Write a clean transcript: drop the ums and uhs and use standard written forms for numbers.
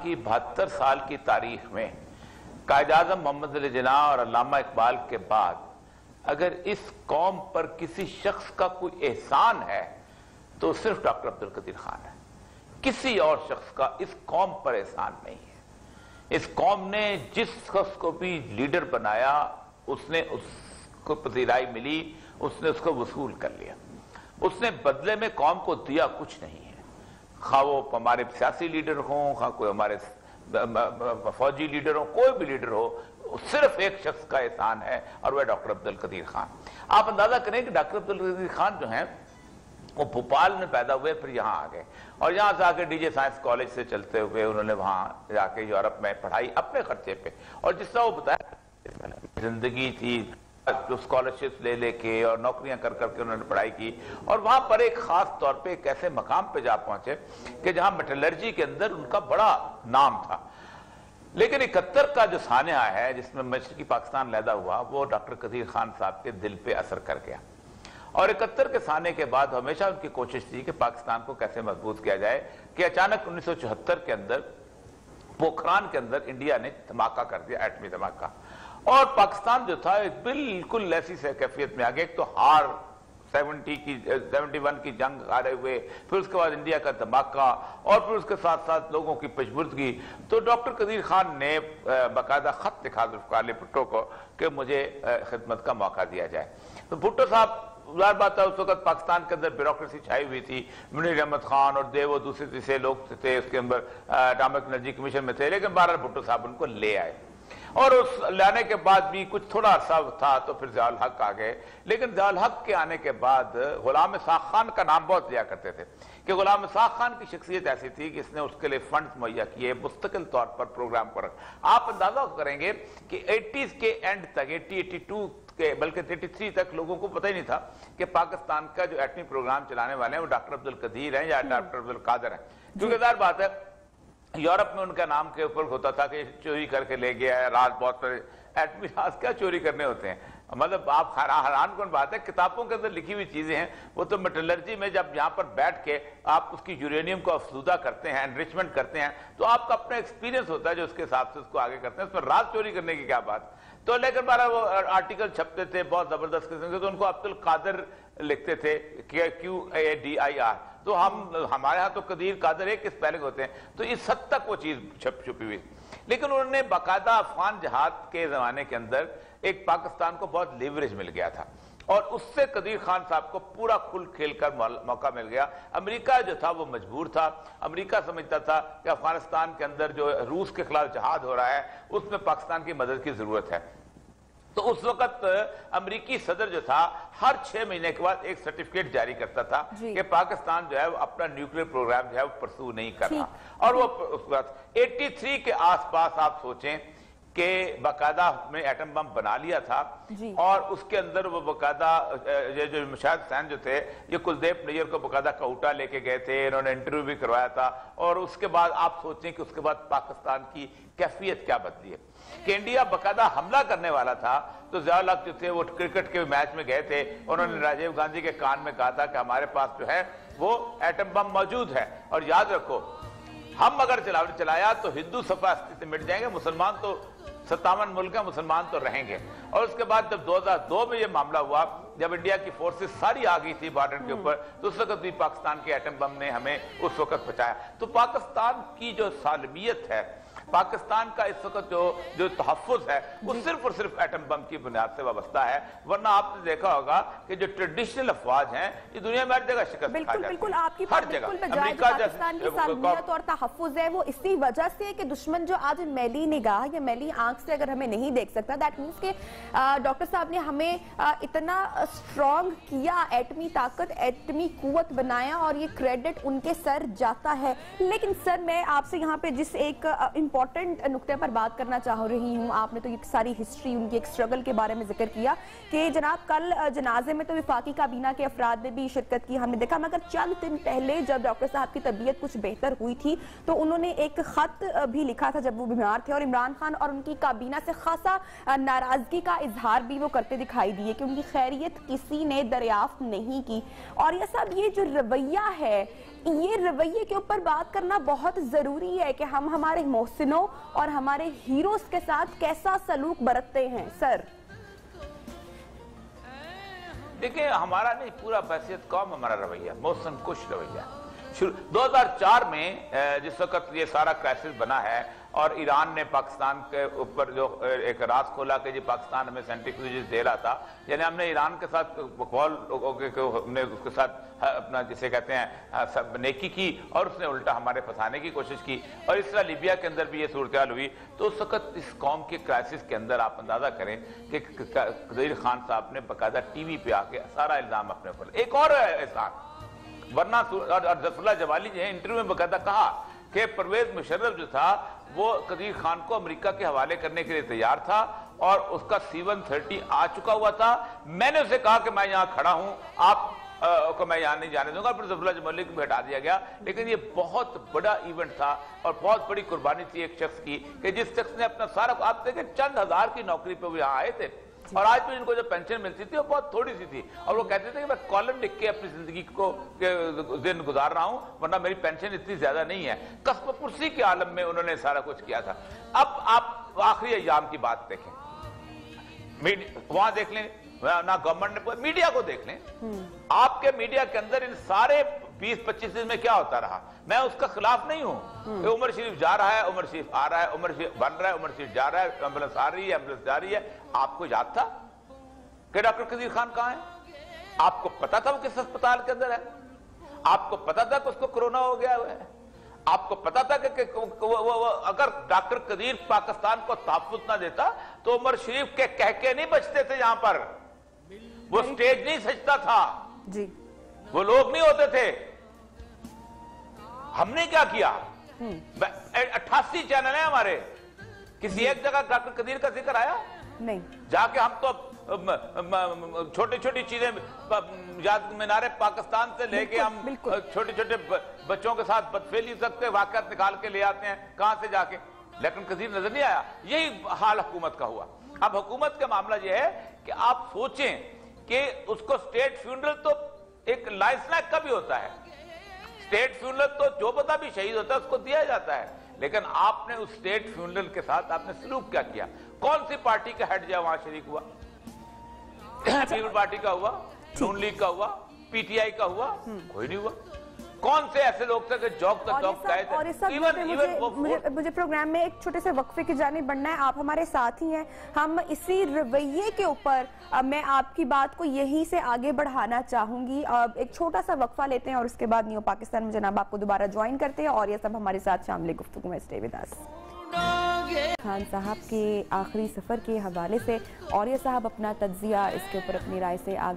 کی 72 سال کی تاریخ میں قائد اعظم محمد علی جناح اور علامہ اقبال کے بعد اگر اس قوم پر کسی شخص کا کوئی احسان ہے تو صرف ڈاکٹر عبدالقدیر خان ہے. کسی اور شخص کا اس قوم پر احسان نہیں ہے. اس قوم نے جس شخص کو بھی لیڈر بنایا اس نے اس کو پذیرائی ملی, اس نے اس کو وصول کر لیا. اس نے بدلے میں قوم کو دیا کچھ نہیں ہے, خواہ وہ ہمارے سیاسی لیڈر ہوں, خواہ کوئی ہمارے فوجی لیڈر ہوں, کوئی بھی لیڈر ہو, صرف ایک شخص کا احسان ہے اور وہ ڈاکٹر عبدالقدیر خان. آپ اندازہ کریں کہ ڈاکٹر عبدالقدیر خان جو ہیں وہ بھوپال میں پیدا ہوئے, پھر یہاں آ گئے اور یہاں سے آ کے ڈی جے سائنس کالج سے چلتے ہوئے انہوں نے وہاں جا کے یورپ میں پڑھائی اپنے خرچے پہ, اور جس طرح وہ بتایا زندگی تھی اسکالرشپ لے لے کے اور نوکریاں کر کر کے انہوں نے پڑھائی کی, اور وہاں پر ایک خاص طور پہ ایک ایسے مقام پہ جا پہنچے کہ جہاں میٹلرجی کے اندر ان کا بڑا نام تھا. لیکن 71 کا جو سانحہ ہے جس میں مشرقی پاکستان لیدا ہوا, وہ ڈاکٹر قدیر خان صاحب کے دل پہ اثر کر گیا, اور 71 کے سانحے کے بعد ہمیشہ ان کی کوشش تھی کہ پاکستان کو کیسے مضبوط کیا جائے, کہ اچانک 1974 کے اندر پوکھران کے اندر انڈیا نے دھماکہ کر دیا, ایٹمی دھماکہ, اور پاکستان جو تھا ایک بالکل ایسی سے کیفیت میں آ گیا. ایک تو ہار 71 کی جنگ ہارے ہوئے, پھر اس کے بعد انڈیا کا دھماکہ, اور پھر اس کے ساتھ ساتھ لوگوں کی پشبردگی. تو ڈاکٹر قدیر خان نے باقاعدہ خط لکھا ذوالفقار علی بھٹو کو کہ مجھے خدمت کا موقع دیا جائے. تو بھٹو صاحب ظاہر بات ہے اس وقت پاکستان کے اندر بیوروکریسی چھائی ہوئی تھی, منیر احمد خان اور دیو دوسرے تیسرے لوگ تھے اس کے اندر, اٹامک انرجی کمیشن میں تھے, لیکن بہرحال بھٹو صاحب ان کو لے آئے, اور اس لانے کے بعد بھی کچھ تھوڑا عرصہ تھا تو پھر ضیاء الحق آ گئے. لیکن ضیاء الحق کے آنے کے بعد غلام اسحاق خان کا نام بہت لیا کرتے تھے کہ غلام اسحاق خان کی شخصیت ایسی تھی کہ اس نے اس کے لیے فنڈز مہیا کیے, مستقل طور پر پروگرام کو رکھا. آپ اندازہ کریں گے کہ 80s کے اینڈ تک 82 کے بلکہ 83 تک لوگوں کو پتہ ہی نہیں تھا کہ پاکستان کا جو ایٹمی پروگرام چلانے والے ہیں وہ ڈاکٹر عبدالقدیر ہیں یا ڈاکٹر عبدالقادر ہیں. کیونکہ ظاہر بات ہے یورپ میں ان کا نام کے اوپر ہوتا تھا کہ چوری کر کے لے گیا ہے, راز بہت سارے ایٹمی راز کیا چوری کرنے ہوتے ہیں. مطلب آپ حیران کن بات ہے, کتابوں کے اندر لکھی ہوئی چیزیں ہیں, وہ تو میٹلرجی میں جب یہاں پر بیٹھ کے آپ اس کی یورینیم کو افزودہ کرتے ہیں, انریچمنٹ کرتے ہیں, تو آپ کا اپنا ایکسپیرینس ہوتا ہے جو اس کے حساب سے اس کو آگے کرتے ہیں. اس میں راز چوری کرنے کی کیا بات. تو لیکن بارہ وہ آرٹیکل چھپتے تھے بہت زبردست قسم کے, تو ان کو عبدالقادر لکھتے تھے QADIR, تو ہمارے ہاں تو قدیر قادر ایک اسپیلنگ ہوتے ہیں, تو اس حد تک وہ چیز چھپی ہوئی. لیکن انہوں نے باقاعدہ افغان جہاد کے زمانے کے اندر ایک پاکستان کو بہت لیوریج مل گیا تھا, اور اس سے قدیر خان صاحب کو پورا کھل کھیل کر موقع مل گیا. امریکہ جو تھا وہ مجبور تھا, امریکہ سمجھتا تھا کہ افغانستان کے اندر جو روس کے خلاف جہاد ہو رہا ہے اس میں پاکستان کی مدد کی ضرورت ہے. تو اس وقت امریکی صدر جو تھا ہر 6 مہینے کے بعد ایک سرٹیفکیٹ جاری کرتا تھا کہ پاکستان جو ہے اپنا نیوکلیر پروگرام جو ہے وہ پرسو نہیں کر رہا. اور وہ اس وقت 83 کے آس پاس آپ سوچیں کہ باقاعدہ میں ایٹم بم بنا لیا تھا, اور اس کے اندر وہ باقاعدہ یہ جو مشاہد حسین جو تھے یہ کلدیپ نیر کو باقاعدہ کوٹا لے کے گئے تھے, انہوں نے انٹرویو بھی کروایا تھا. اور اس کے بعد آپ سوچیں کہ اس کے بعد پاکستان کی کیفیت کیا بدلی ہے کہ انڈیا باقاعدہ حملہ کرنے والا تھا. تو ضیاء الحق جو تھے وہ کرکٹ کے میچ میں گئے تھے, انہوں نے راجیو گاندھی کے کان میں کہا تھا کہ ہمارے پاس جو ہے وہ ایٹم بم موجود ہے, اور یاد رکھو ہم اگر چلایا تو ہندو صفحہ سے مٹ جائیں گے, مسلمان تو 57 ملک ہیں, مسلمان تو رہیں گے. اور اس کے بعد جب 2002 میں یہ معاملہ ہوا, جب انڈیا کی فورسز ساری آ گئی تھی بارڈر کے اوپر, تو اس وقت بھی پاکستان کے ایٹم بم نے ہمیں اس وقت بچایا. تو پاکستان کی جو سالمیت ہے, پاکستان کا اس وقت جو تحفظ ہے وہ صرف اور صرف ایٹم بم کی بنیاد سے وابستہ ہے. ورنہ آپ نے دیکھا ہوگا کہ جو ٹریڈیشنل افواج ہیں یہ دنیا میں ہر جگہ شکست کھا جاتی ہیں. بالکل آپ کی بات بالکل بجائے. پاکستان کی سالمیت اور تحفظ ہے وہ اسی وجہ سے کہ دشمن جو آج میلی نگاہ یا میلی آنکھ سے اگر ہمیں نہیں دیکھ سکتا, دیٹ مینس کہ ڈاکٹر صاحب نے ہمیں اتنا اسٹرانگ کیا, ایٹمی طاقت ایٹمی قوت بنایا, اور یہ کریڈٹ ان کے سر جاتا ہے. لیکن سر میں آپ سے یہاں پہ جس ایک امپورٹنٹ نقطے پر بات کرنا چاہ رہی ہوں, آپ نے تو یہ ساری ہسٹری ان کی ایک سٹرگل کے بارے میں ذکر کیا کہ جناب کل جنازے میں تو وفاقی کابینہ کے افراد نے بھی شرکت کی, ہم نے دیکھا. مگر چند دن پہلے جب ڈاکٹر صاحب کی طبیعت کچھ بہتر ہوئی تھی تو انہوں نے ایک خط بھی لکھا تھا جب وہ بیمار تھے, اور عمران خان اور ان کی کابینہ سے خاصا ناراضگی کا اظہار بھی وہ کرتے دکھائی دیے کہ ان کی خیریت کسی نے دریافت نہیں کی. اور یہ سب یہ جو رویہ ہے یہ رویے کے اوپر بات کرنا بہت ضروری ہے کہ ہم ہمارے محسنوں اور ہمارے ہیروز کے ساتھ کیسا سلوک برتتے ہیں سر؟ دیکھیں ہمارا نہیں، پورا بحثیت قوم ہمارا رویہ محسن کش رویہ 2004 میں جس وقت یہ سارا کرائسس بنا ہے اور ایران نے پاکستان کے اوپر جو ایک راز کھولا کہ پاکستان ہمیں سینٹریفیوجز دے رہا تھا، یعنی ہم نے ایران کے ساتھ بقول ہم نے اس کے ساتھ اپنا جسے کہتے ہیں نیکی کی اور اس نے الٹا ہمارے پھنسانے کی کوشش کی، اور اس طرح لیبیا کے اندر بھی یہ صورتحال ہوئی. تو اس وقت اس قوم کے کرائسس کے اندر آپ اندازہ کریں کہ قدیر خان صاحب نے باقاعدہ ٹی وی پہ آ کے سارا الزام اپنے اوپر. ایک اور احسان ورنہ ظفر اللہ جوالی جو ہے انٹرویو میں باقاعدہ کہا کہ پرویز مشرف جو تھا وہ قدیر خان کو امریکہ کے حوالے کرنے کے لیے تیار تھا اور اس کا C-130 آ چکا ہوا تھا. میں نے اسے کہا کہ میں یہاں کھڑا ہوں، آپ کو میں یہاں نہیں جانے دوں گا. پھر ظفر اللہ جوالی کو ہٹا دیا گیا. لیکن یہ بہت بڑا ایونٹ تھا اور بہت بڑی قربانی تھی ایک شخص کی کہ جس شخص نے اپنا سارا، آپ دیکھیں چند ہزار کی نوکری پہ وہ یہاں آئے تھے اور آج بھی ان کو جو پینشن ملتی تھی وہ بہت تھوڑی سی تھی، اور وہ کہتے تھے کہ میں کالم لکھ کے اپنی زندگی کو دن گزار رہا ہوں ورنہ میری پینشن اتنی زیادہ نہیں ہے. کسب پرسی کے عالم میں انہوں نے سارا کچھ کیا تھا. اب آپ آخری ایام کی بات دیکھیں، وہاں دیکھ لیں نہ گورنمنٹ نے، میڈیا کو دیکھ لیں. آپ کے میڈیا کے اندر ان سارے 20-25 دن میں کیا ہوتا رہا؟ میں اس کا خلاف نہیں ہوں کہ عمر شریف جا رہا ہے، عمر شریف آ رہا ہے، عمر شریف بن رہا ہے، عمر شریف جا رہا ہے، ایمبولنس آ رہی ہے، ایمبولنس جا رہی ہے. آپ کو یاد تھا کہ ڈاکٹر قدیر خان کہاں ہے؟ آپ کو پتا تھا وہ کس اسپتال کے اندر ہے؟ آپ کو پتا تھا کہ اس کو کرونا ہو گیا ہے؟ آپ کو پتا تھا کہ اگر ڈاکٹر قدیر پاکستان کو تحفظ نہ دیتا تو عمر شریف کے کہہ کے نہیں بچتے تھے یہاں پر، وہ سٹیج نہیں سجتا تھا، وہ لوگ نہیں ہوتے تھے. ہم نے کیا کیا؟ 88 چینل ہیں ہمارے، کسی ایک جگہ ڈاکٹر قدیر کا ذکر آیا نہیں. جا کے ہم تو چھوٹی چھوٹی چیزیں یاد مینار پاکستان سے لے کے ہم چھوٹے چھوٹے بچوں کے ساتھ بدفعلی کے واقعات نکال کے لے آتے ہیں کہاں سے جا کے، لیکن قدیر نظر نہیں آیا. یہی حال حکومت کا ہوا. اب حکومت کا معاملہ یہ ہے کہ آپ سوچیں کہ اس کو سٹیٹ فیونرل تو ایک لائسنس کا بھی ہوتا ہے، سٹیٹ فیونرل تو جو بتا بھی شہید ہوتا ہے اس کو دیا جاتا ہے، لیکن آپ نے اس سٹیٹ فیونرل کے ساتھ آپ نے سلوک کیا کیا؟ کون سی پارٹی کا ہیڈ جو وہاں شریک ہوا؟ پیپل پارٹی کا ہوا، نون لیگ کا ہوا، پی ٹی آئی کا ہوا؟ کوئی نہیں ہوا. کون سے ایسے لوگ تھے کہ جوک تک جوک کہے تھے؟ اور اس وقت مجھے پروگرام میں ایک چھوٹے سے وقفے کی جانب بڑھنا ہے. آپ ہمارے ساتھ ہی ہیں. ہم اسی رویے کے اوپر میں آپ کی بات کو یہیں سے آگے بڑھانا چاہوں گی. ایک چھوٹا سا وقفہ لیتے ہیں اور اس کے بعد نیو پاکستان میں جناب آپ کو دوبارہ جوائن کرتے ہیں اور یہ سب ہمارے ساتھ شامل گفتگو میں. Stay with us. خان صاحب کے آخری سفر کے حوالے سے اوریہ صاحب اپنا تجزیہ اس کے اوپر اپنی رائے سے آگاہ